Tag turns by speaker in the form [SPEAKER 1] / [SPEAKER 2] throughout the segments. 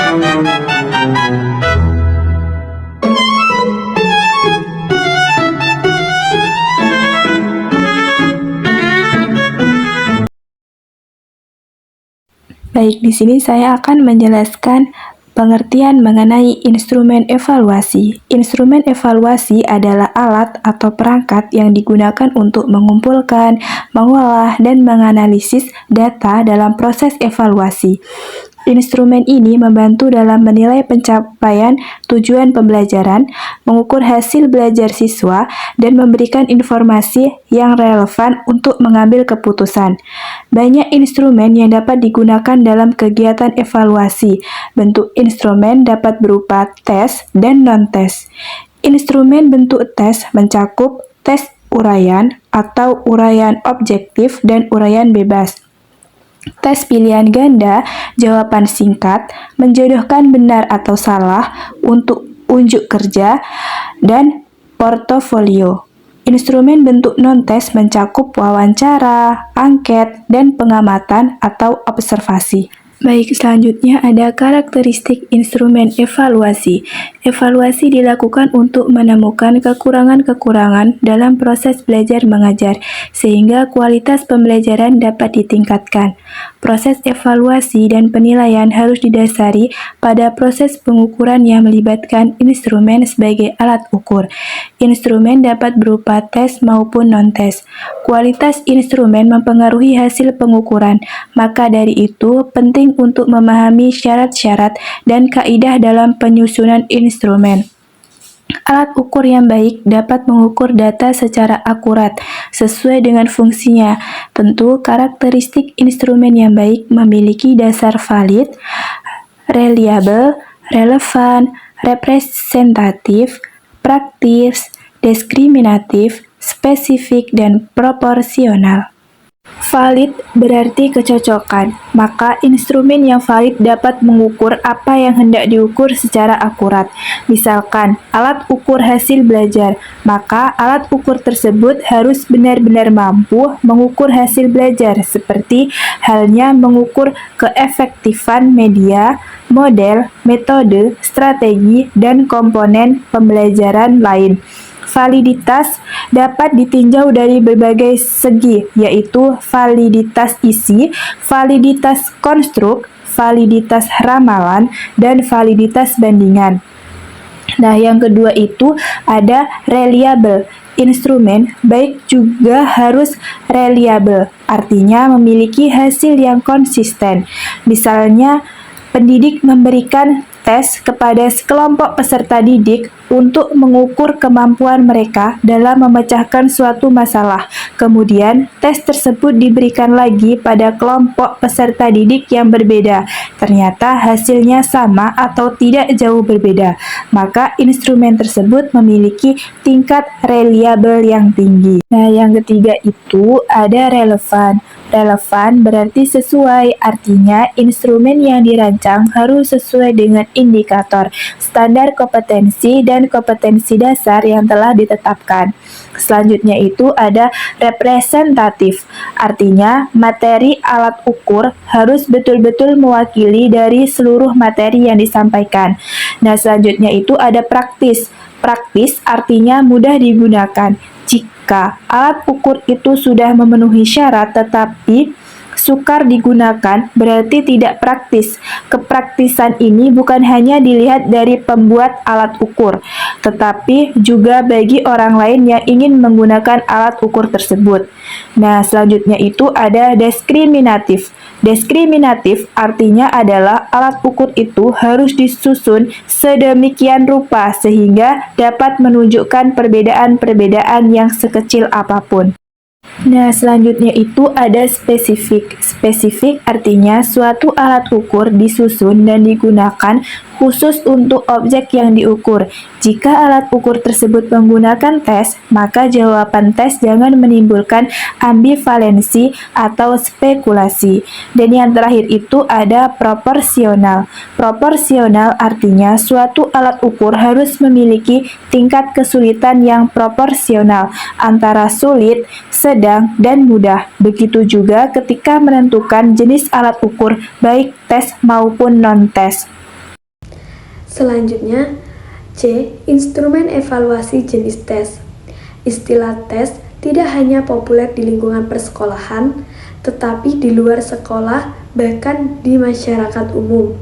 [SPEAKER 1] Baik, di sini saya akan menjelaskan pengertian mengenai instrumen evaluasi. Instrumen evaluasi adalah alat atau perangkat yang digunakan untuk mengumpulkan, mengolah, dan menganalisis data dalam proses evaluasi. Instrumen ini membantu dalam menilai pencapaian tujuan pembelajaran, mengukur hasil belajar siswa, dan memberikan informasi yang relevan untuk mengambil keputusan. Banyak instrumen yang dapat digunakan dalam kegiatan evaluasi. Bentuk instrumen dapat berupa tes dan non-tes. Instrumen bentuk tes mencakup tes uraian atau uraian objektif dan uraian bebas. Tes pilihan ganda, jawaban singkat, menjodohkan benar atau salah untuk unjuk kerja, dan portofolio. Instrumen bentuk non-tes mencakup wawancara, angket, dan pengamatan atau observasi. Baik, selanjutnya ada karakteristik instrumen evaluasi. Evaluasi dilakukan untuk menemukan kekurangan-kekurangan dalam proses belajar mengajar, sehingga kualitas pembelajaran dapat ditingkatkan. Proses evaluasi dan penilaian harus didasari pada proses pengukuran yang melibatkan instrumen sebagai alat ukur. Instrumen dapat berupa tes maupun non-tes. Kualitas instrumen mempengaruhi hasil pengukuran, maka dari itu penting untuk memahami syarat-syarat dan kaidah dalam penyusunan instrumen. Alat ukur yang baik dapat mengukur data secara akurat, sesuai dengan fungsinya. Tentu, karakteristik instrumen yang baik memiliki dasar valid, reliable, relevan, representatif, praktis, diskriminatif, spesifik, dan proporsional. Valid berarti kecocokan, maka instrumen yang valid dapat mengukur apa yang hendak diukur secara akurat. Misalkan, alat ukur hasil belajar, maka alat ukur tersebut harus benar-benar mampu mengukur hasil belajar, seperti halnya mengukur keefektifan media, model, metode, strategi, dan komponen pembelajaran lain. Validitas dapat ditinjau dari berbagai segi, yaitu validitas isi, validitas konstruk, validitas ramalan, dan validitas bandingan. Nah, yang kedua itu ada reliable. Instrumen baik juga harus reliable, artinya memiliki hasil yang konsisten. Misalnya, pendidik memberikan tes kepada sekelompok peserta didik untuk mengukur kemampuan mereka dalam memecahkan suatu masalah. Kemudian, tes tersebut diberikan lagi pada kelompok peserta didik yang berbeda. Ternyata hasilnya sama atau tidak jauh berbeda. Maka instrumen tersebut memiliki tingkat reliable yang tinggi. Nah, yang ketiga itu ada relevan. Relevan berarti sesuai, artinya instrumen yang dirancang harus sesuai dengan indikator, standar kompetensi, dan kompetensi dasar yang telah ditetapkan. Selanjutnya itu ada representatif, artinya materi alat ukur harus betul-betul mewakili dari seluruh materi yang disampaikan. Nah, selanjutnya itu ada praktis. Praktis artinya mudah digunakan. Jika alat ukur itu sudah memenuhi syarat tetapi sukar digunakan, berarti tidak praktis. Kepraktisan ini bukan hanya dilihat dari pembuat alat ukur, tetapi juga bagi orang lain yang ingin menggunakan alat ukur tersebut. Nah, selanjutnya itu ada diskriminatif. Diskriminatif artinya adalah alat ukur itu harus disusun sedemikian rupa sehingga dapat menunjukkan perbedaan-perbedaan yang sekecil apapun. Nah, selanjutnya itu ada spesifik. Spesifik artinya suatu alat ukur disusun dan digunakan khusus untuk objek yang diukur. Jika alat ukur tersebut menggunakan tes, maka jawaban tes jangan menimbulkan ambivalensi atau spekulasi. Dan yang terakhir itu ada proporsional. Proporsional artinya suatu alat ukur harus memiliki tingkat kesulitan yang proporsional antara sulit, sedang, dan mudah. Begitu juga ketika menentukan jenis alat ukur baik tes maupun non-tes.
[SPEAKER 2] Selanjutnya, C. Instrumen evaluasi jenis tes. Istilah tes tidak hanya populer di lingkungan persekolahan, tetapi di luar sekolah, bahkan di masyarakat umum.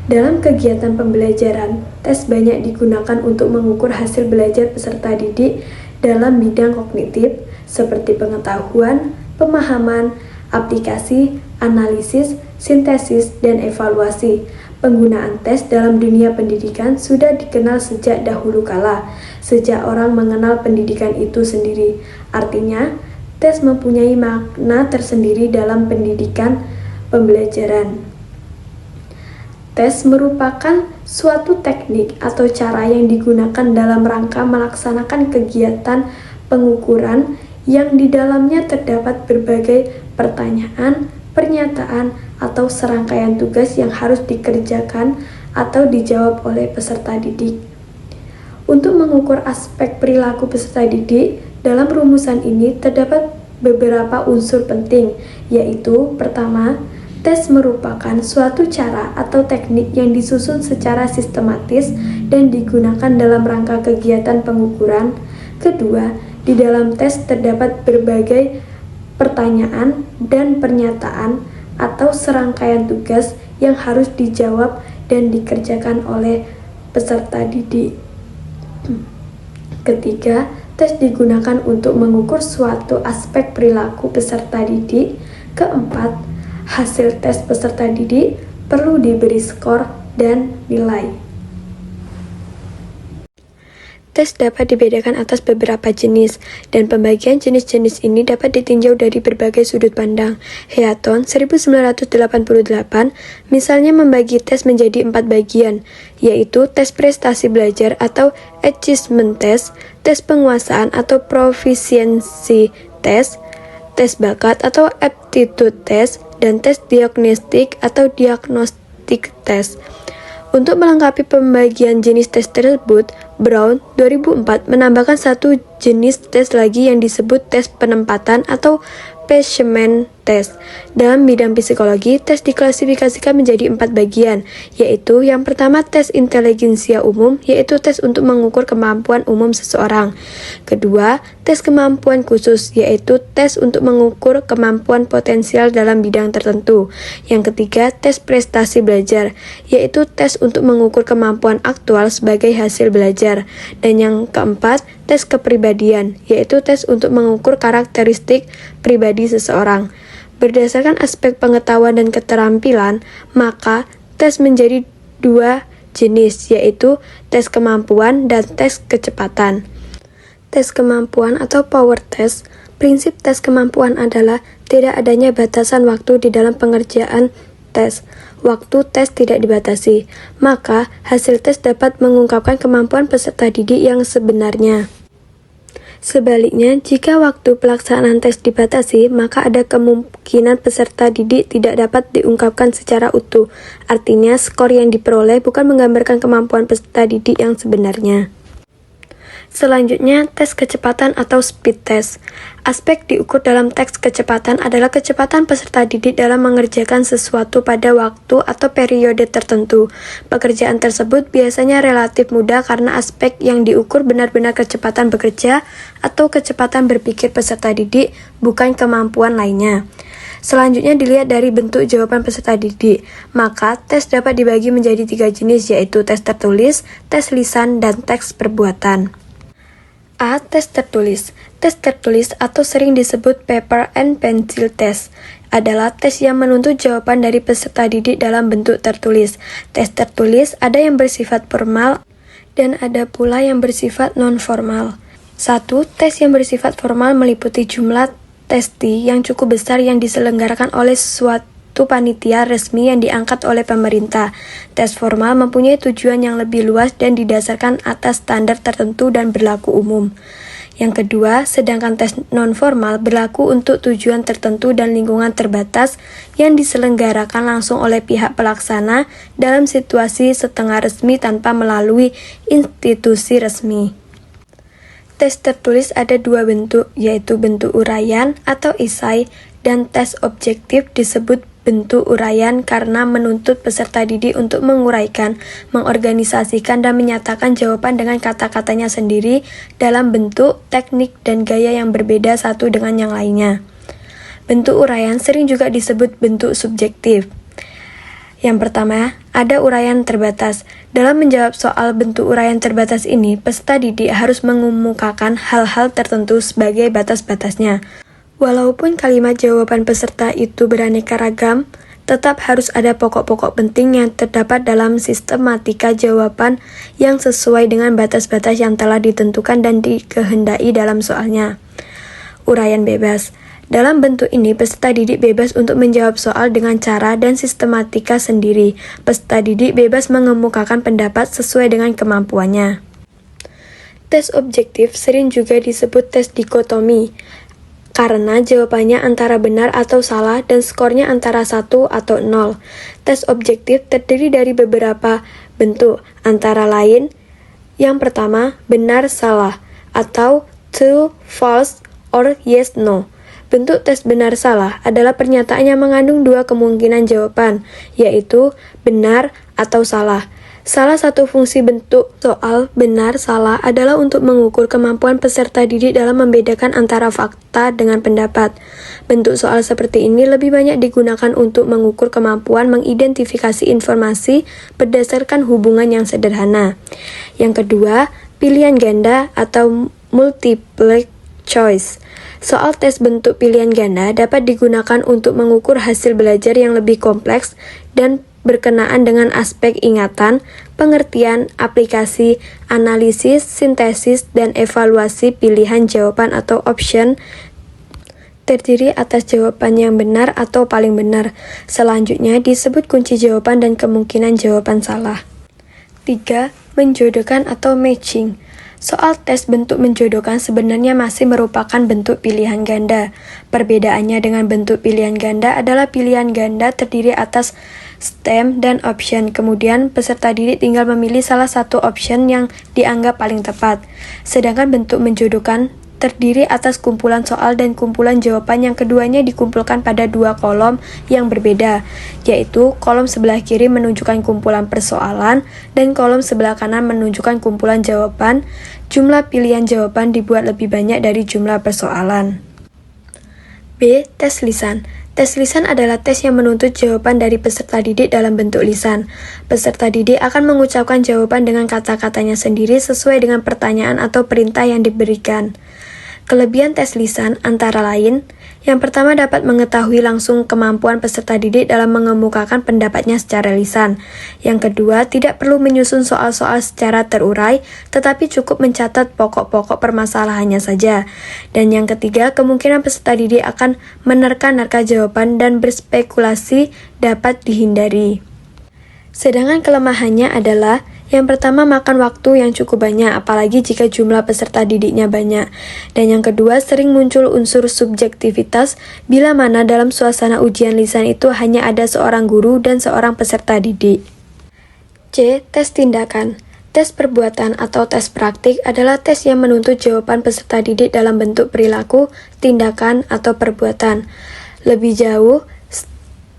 [SPEAKER 2] Dalam kegiatan pembelajaran, tes banyak digunakan untuk mengukur hasil belajar peserta didik dalam bidang kognitif, seperti pengetahuan, pemahaman, aplikasi, analisis, sintesis, dan evaluasi. Penggunaan tes dalam dunia pendidikan sudah dikenal sejak dahulu kala, sejak orang mengenal pendidikan itu sendiri. Artinya, tes mempunyai makna tersendiri dalam pendidikan pembelajaran. Tes merupakan suatu teknik atau cara yang digunakan dalam rangka melaksanakan kegiatan pengukuran yang di dalamnya terdapat berbagai pertanyaan, pernyataan, atau serangkaian tugas yang harus dikerjakan atau dijawab oleh peserta didik. Untuk mengukur aspek perilaku peserta didik, dalam rumusan ini terdapat beberapa unsur penting, yaitu pertama, tes merupakan suatu cara atau teknik yang disusun secara sistematis dan digunakan dalam rangka kegiatan pengukuran. Kedua, di dalam tes terdapat berbagai pertanyaan dan pernyataan atau serangkaian tugas yang harus dijawab dan dikerjakan oleh peserta didik. Ketiga, tes digunakan untuk mengukur suatu aspek perilaku peserta didik. Keempat, hasil tes peserta didik perlu diberi skor dan nilai. Tes dapat dibedakan atas beberapa jenis, dan pembagian jenis-jenis ini dapat ditinjau dari berbagai sudut pandang. Heaton 1988 misalnya membagi tes menjadi 4 bagian, yaitu tes prestasi belajar atau achievement test, tes penguasaan atau proficiency test, tes bakat atau aptitude test, dan tes diagnostik atau diagnostic test. Untuk melengkapi pembagian jenis tes tersebut, Brown 2004 menambahkan satu jenis tes lagi yang disebut tes penempatan atau placement test. Dalam bidang psikologi, tes diklasifikasikan menjadi 4 bagian, yaitu yang pertama tes inteligensia umum, yaitu tes untuk mengukur kemampuan umum seseorang. Kedua, tes kemampuan khusus, yaitu tes untuk mengukur kemampuan potensial dalam bidang tertentu. Yang ketiga, tes prestasi belajar, yaitu tes untuk mengukur kemampuan aktual sebagai hasil belajar. Dan yang keempat, tes kepribadian, yaitu tes untuk mengukur karakteristik pribadi seseorang. Berdasarkan aspek pengetahuan dan keterampilan, maka tes menjadi 2 jenis, yaitu tes kemampuan dan tes kecepatan. Tes kemampuan atau power test. Prinsip tes kemampuan adalah tidak adanya batasan waktu di dalam pengerjaan tes. Waktu tes tidak dibatasi, maka hasil tes dapat mengungkapkan kemampuan peserta didik yang sebenarnya. Sebaliknya, jika waktu pelaksanaan tes dibatasi, maka ada kemungkinan peserta didik tidak dapat diungkapkan secara utuh. Artinya, skor yang diperoleh bukan menggambarkan kemampuan peserta didik yang sebenarnya. Selanjutnya, tes kecepatan atau speed test. Aspek diukur dalam tes kecepatan adalah kecepatan peserta didik dalam mengerjakan sesuatu pada waktu atau periode tertentu. Pekerjaan tersebut biasanya relatif mudah karena aspek yang diukur benar-benar kecepatan bekerja atau kecepatan berpikir peserta didik, bukan kemampuan lainnya. Selanjutnya dilihat dari bentuk jawaban peserta didik. Maka, tes dapat dibagi menjadi 3 jenis, yaitu tes tertulis, tes lisan, dan tes perbuatan. A. Tes tertulis. Tes tertulis atau sering disebut paper and pencil test adalah tes yang menuntut jawaban dari peserta didik dalam bentuk tertulis. Tes tertulis ada yang bersifat formal dan ada pula yang bersifat non-formal. 1. Tes yang bersifat formal meliputi jumlah testi yang cukup besar yang diselenggarakan oleh suatu panitia resmi yang diangkat oleh pemerintah. Tes formal mempunyai tujuan yang lebih luas dan didasarkan atas standar tertentu dan berlaku umum. Yang kedua, sedangkan tes non-formal berlaku untuk tujuan tertentu dan lingkungan terbatas yang diselenggarakan langsung oleh pihak pelaksana dalam situasi setengah resmi tanpa melalui institusi resmi. Tes tertulis ada 2 bentuk, yaitu bentuk uraian atau esai dan tes objektif disebut bentuk uraian karena menuntut peserta didik untuk menguraikan, mengorganisasikan, dan menyatakan jawaban dengan kata-katanya sendiri dalam bentuk, teknik, dan gaya yang berbeda satu dengan yang lainnya. Bentuk uraian sering juga disebut bentuk subjektif. Yang pertama, ada uraian terbatas. Dalam menjawab soal bentuk uraian terbatas ini, peserta didik harus mengemukakan hal-hal tertentu sebagai batas-batasnya. Walaupun kalimat jawaban peserta itu beraneka ragam, tetap harus ada pokok-pokok penting yang terdapat dalam sistematika jawaban yang sesuai dengan batas-batas yang telah ditentukan dan dikehendaki dalam soalnya. Uraian bebas. Dalam bentuk ini, peserta didik bebas untuk menjawab soal dengan cara dan sistematika sendiri. Peserta didik bebas mengemukakan pendapat sesuai dengan kemampuannya. Tes objektif sering juga disebut tes dikotomi, karena jawabannya antara benar atau salah dan skornya antara 1 atau 0. Tes objektif terdiri dari beberapa bentuk, antara lain, yang pertama, benar salah, atau true, false, or yes, no. Bentuk tes benar salah adalah pernyataan yang mengandung dua kemungkinan jawaban, yaitu benar atau salah. Salah satu fungsi bentuk soal benar salah adalah untuk mengukur kemampuan peserta didik dalam membedakan antara fakta dengan pendapat. Bentuk soal seperti ini lebih banyak digunakan untuk mengukur kemampuan mengidentifikasi informasi berdasarkan hubungan yang sederhana. Yang kedua, pilihan ganda atau multiple choice. Soal tes bentuk pilihan ganda dapat digunakan untuk mengukur hasil belajar yang lebih kompleks dan berkenaan dengan aspek ingatan, pengertian, aplikasi, analisis, sintesis, dan evaluasi pilihan jawaban atau option terdiri atas jawaban yang benar atau paling benar. Selanjutnya disebut kunci jawaban dan kemungkinan jawaban salah. 3. Menjodohkan atau matching. Soal tes bentuk menjodohkan sebenarnya masih merupakan bentuk pilihan ganda. Perbedaannya dengan bentuk pilihan ganda adalah pilihan ganda terdiri atas stem dan option. Kemudian peserta didik tinggal memilih salah satu option yang dianggap paling tepat. Sedangkan bentuk menjodohkan terdiri atas kumpulan soal dan kumpulan jawaban yang keduanya dikumpulkan pada dua kolom yang berbeda, yaitu kolom sebelah kiri menunjukkan kumpulan persoalan dan kolom sebelah kanan menunjukkan kumpulan jawaban. Jumlah pilihan jawaban dibuat lebih banyak dari jumlah persoalan. B. Tes lisan. Tes lisan adalah tes yang menuntut jawaban dari peserta didik dalam bentuk lisan. Peserta didik akan mengucapkan jawaban dengan kata-katanya sendiri sesuai dengan pertanyaan atau perintah yang diberikan. Kelebihan tes lisan antara lain, yang pertama dapat mengetahui langsung kemampuan peserta didik dalam mengemukakan pendapatnya secara lisan. Yang kedua, tidak perlu menyusun soal-soal secara terurai, tetapi cukup mencatat pokok-pokok permasalahannya saja. Dan yang ketiga, kemungkinan peserta didik akan menerka-nerka jawaban dan berspekulasi dapat dihindari. Sedangkan kelemahannya adalah yang pertama, makan waktu yang cukup banyak, apalagi jika jumlah peserta didiknya banyak. Dan yang kedua, sering muncul unsur subjektivitas bila mana dalam suasana ujian lisan itu hanya ada seorang guru dan seorang peserta didik. C. Tes tindakan. Tes perbuatan atau tes praktik adalah tes yang menuntut jawaban peserta didik dalam bentuk perilaku, tindakan, atau perbuatan. Lebih jauh,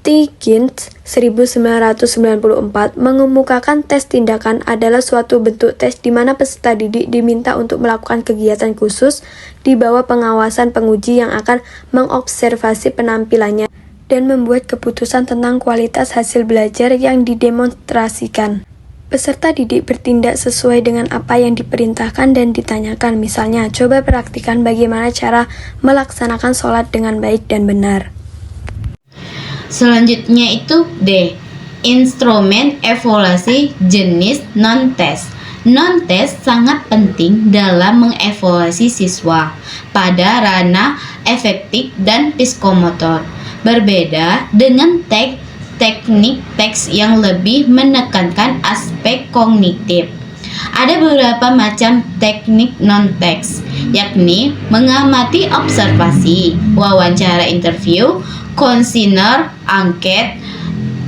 [SPEAKER 2] Stiggins 1994 mengemukakan tes tindakan adalah suatu bentuk tes di mana peserta didik diminta untuk melakukan kegiatan khusus di bawah pengawasan penguji yang akan mengobservasi penampilannya dan membuat keputusan tentang kualitas hasil belajar yang didemonstrasikan. Peserta didik bertindak sesuai dengan apa yang diperintahkan dan ditanyakan. Misalnya, coba praktikkan bagaimana cara melaksanakan sholat dengan baik dan benar.
[SPEAKER 3] Selanjutnya itu D. Instrumen evaluasi jenis non-test. Non-test sangat penting dalam mengevaluasi siswa pada ranah afektif dan psikomotor. Berbeda dengan teknik teks yang lebih menekankan aspek kognitif. Ada beberapa macam teknik non-teks, yakni mengamati observasi, wawancara interview, kuesioner, angket.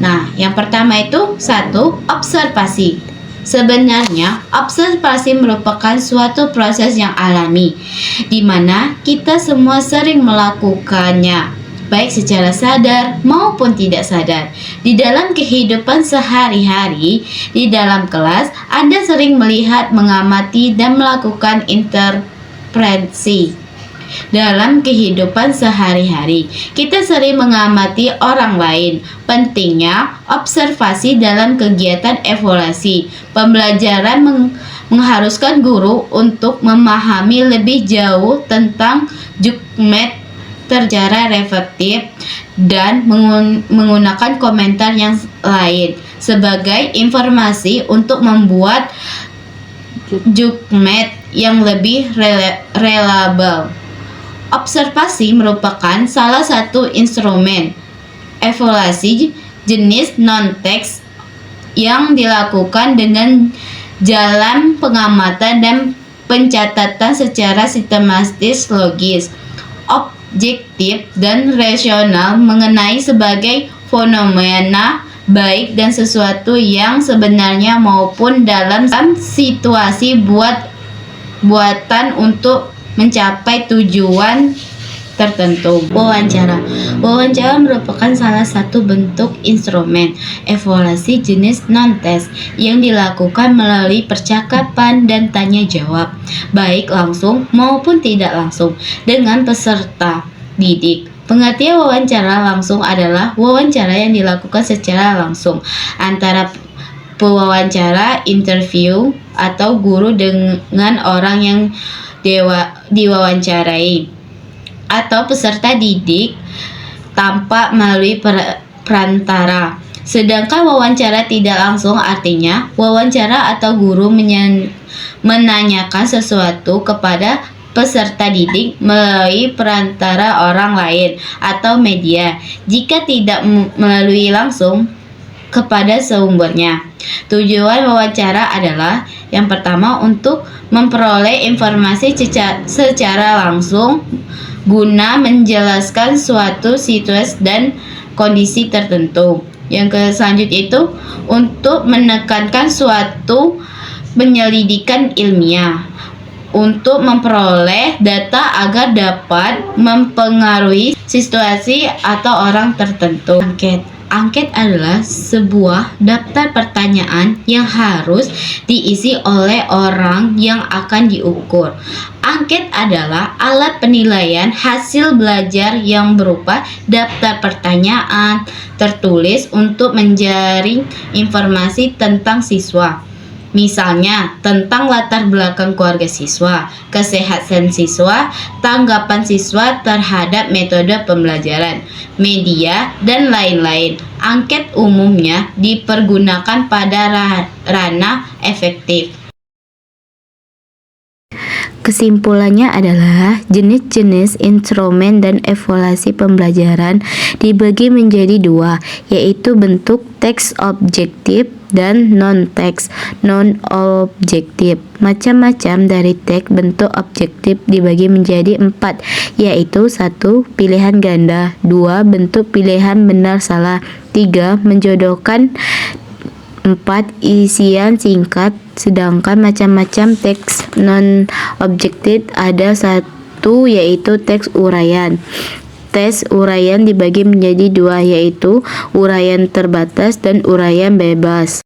[SPEAKER 3] Nah, yang pertama itu 1. Observasi. Sebenarnya, observasi merupakan suatu proses yang alami, di mana kita semua sering melakukannya. baik secara sadar maupun tidak sadar. Di dalam kehidupan sehari-hari, di dalam kelas, Anda sering melihat, mengamati, dan melakukan interpretasi. Dalam kehidupan sehari-hari, kita sering mengamati orang lain. Pentingnya observasi dalam kegiatan evaluasi. Pembelajaran mengharuskan guru untuk memahami lebih jauh tentang jukmet secara reflektif dan menggunakan komentar yang lain sebagai informasi untuk membuat jukmet yang lebih reliable. Observasi merupakan salah satu instrumen evaluasi jenis non-teks yang dilakukan dengan jalan pengamatan dan pencatatan secara sistematis, logis, objektif, dan rasional mengenai sebagai fenomena baik dan sesuatu yang sebenarnya maupun dalam situasi buatan untuk mencapai tujuan tertentu. Wawancara merupakan salah satu bentuk instrumen evaluasi jenis non-tes yang dilakukan melalui percakapan dan tanya jawab, baik langsung maupun tidak langsung, dengan peserta didik. Pengertian wawancara langsung adalah wawancara yang dilakukan secara langsung antara pewawancara, interview, atau guru dengan orang yang diwawancarai, atau peserta didik tanpa melalui perantara. Sedangkan wawancara tidak langsung artinya wawancara atau guru menanyakan sesuatu kepada peserta didik melalui perantara orang lain atau media, jika tidak melalui langsung kepada sumbernya. Tujuan wawancara adalah yang pertama untuk memperoleh informasi secara langsung guna menjelaskan suatu situasi dan kondisi tertentu. Yang selanjutnya itu untuk menekankan suatu penyelidikan ilmiah, untuk memperoleh data agar dapat mempengaruhi situasi atau orang tertentu. Angket adalah sebuah daftar pertanyaan yang harus diisi oleh orang yang akan diukur. Angket adalah alat penilaian hasil belajar yang berupa daftar pertanyaan tertulis untuk menjaring informasi tentang siswa. Misalnya, tentang latar belakang keluarga siswa, kesehatan siswa, tanggapan siswa terhadap metode pembelajaran, media, dan lain-lain. Angket umumnya dipergunakan pada ranah efektif.
[SPEAKER 4] Kesimpulannya adalah jenis-jenis instrumen dan evaluasi pembelajaran dibagi menjadi dua, yaitu bentuk teks objektif dan non-teks non-objektif. Macam-macam dari teks bentuk objektif dibagi menjadi 4, yaitu 1. Pilihan ganda, 2. Bentuk pilihan benar salah, 3. Menjodohkan, 4. Isian singkat. Sedangkan macam-macam teks non-objektif ada 1, yaitu teks uraian. Teks uraian dibagi menjadi 2, yaitu uraian terbatas dan uraian bebas.